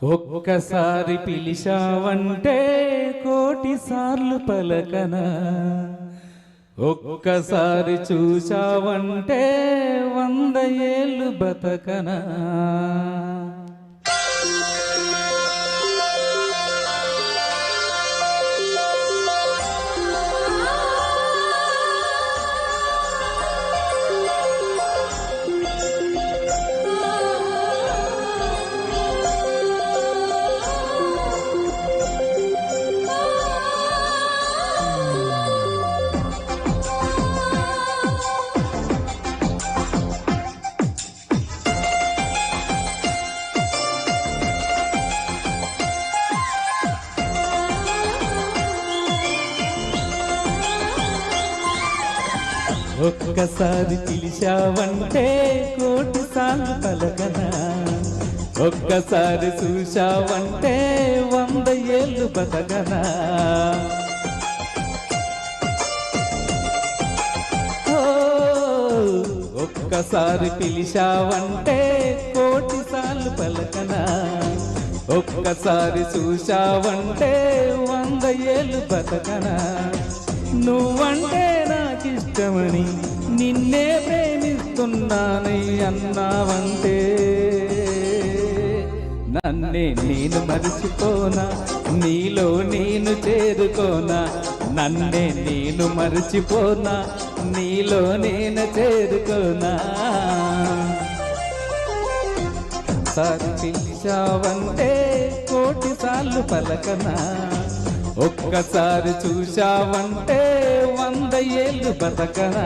ఒక్కసారి పిలిచావంటే కోటి సార్లు పలకనా, ఒక్కసారి చూశావంటే 100 ఏళ్ళు బతకనా. ఒక్కసారి పిలిచావంటే కోటి సార్లు పలకనా, ఒక్కసారి చూశావంటే 100 ఏళ్ళు బతకనా. ఒక్కసారి పిలిచావంటే కోటి సార్లు పలకనా, ఒక్కసారి చూశావంటే 100 ఏళ్ళు బతకనా. నువ్వంటే నాకిష్టమని నిన్నే ప్రేమిస్తున్నానై అన్నావంటే నన్నే నేను మరిచిపోనా, నీలో నేను చేరుకోనా. నన్నే నేను మరిచిపోనా, నీలో నేను చేరుకోనా. సారి పిలిచావంటే కోటి సార్లు పలకనా, ఒక్కసారి చూశావంటే 100 ఏళ్ళు బతకనా.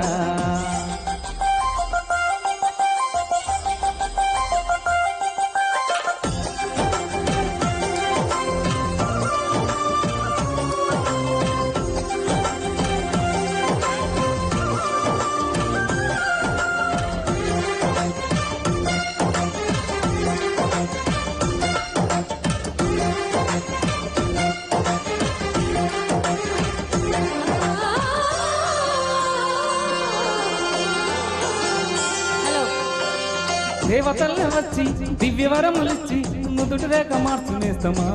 దేవతల్ని వచ్చి దివ్యవరములిచ్చి నుదుటి రేఖ మార్చునేస్తమా.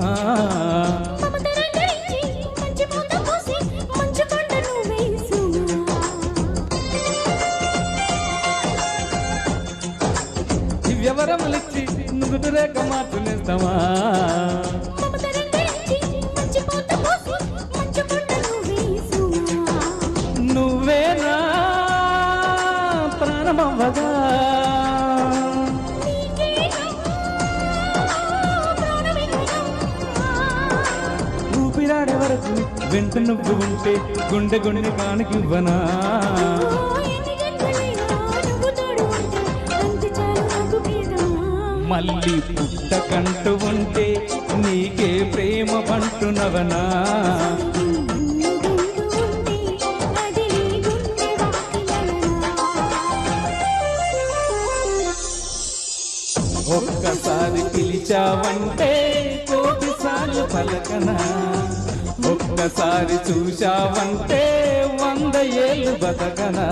దివ్యవరములిచ్చి నుదుటి రేఖ మార్చునేస్తమా. నువ్వేనా ప్రాణమవ్వగా ఊపిరాడే వరకు వెంట నువ్వు ఉంటే గుండె గుండె కానుకివ్వనా. మళ్ళీ పుట్టకంటూ ఉంటే నీకే ప్రేమ పంటునవనా. ఒక్కసారి పిలిచావంటే కోటి సార్లు పలకనా, ఒక్కసారి చూశావంటే 100 ఏళ్ళు బతకనా.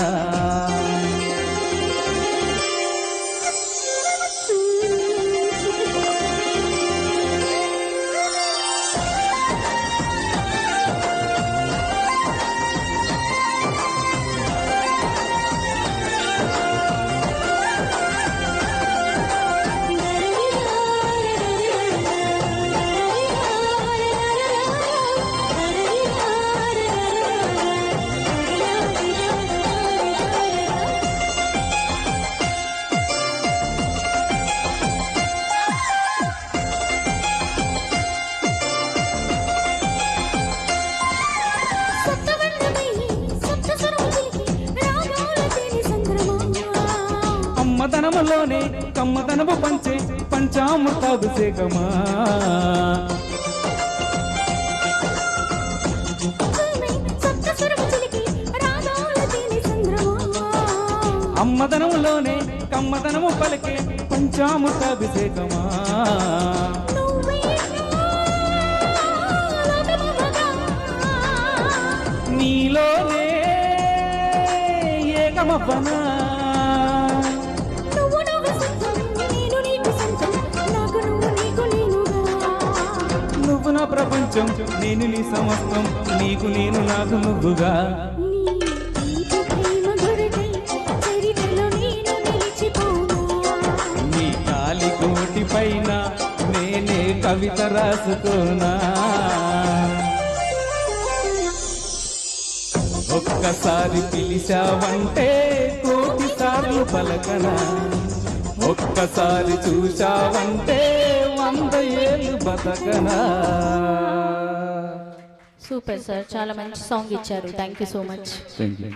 అమ్మతనములోనే కమ్మతనము పంచే పంచామృతాభిషేకమా. అమ్మతనములోనే కమ్మతనము పలికే పంచామృతాభిషేకమా. నీలోనే ఏకమవ్వనా. ప్రపంచం నేను నీ సమస్తం నీకు నేను నాకు నువ్వుగా నీ తీపి ప్రేమ గురుడై చరిత్రలో నేను నిలిచిపోనా నీ కాలి కోటి పైన నేనే కవిత రాసుకోనా ఒక్కసారి పిలిచావంటే కోటి సార్లు పలకనా ఒక్కసారి చూశావంటే 100 ఏళ్ళు బతకనా సూపర్ సార్, చాలా మంచి సాంగ్ ఇచ్చారు. Thank you so much. Thank you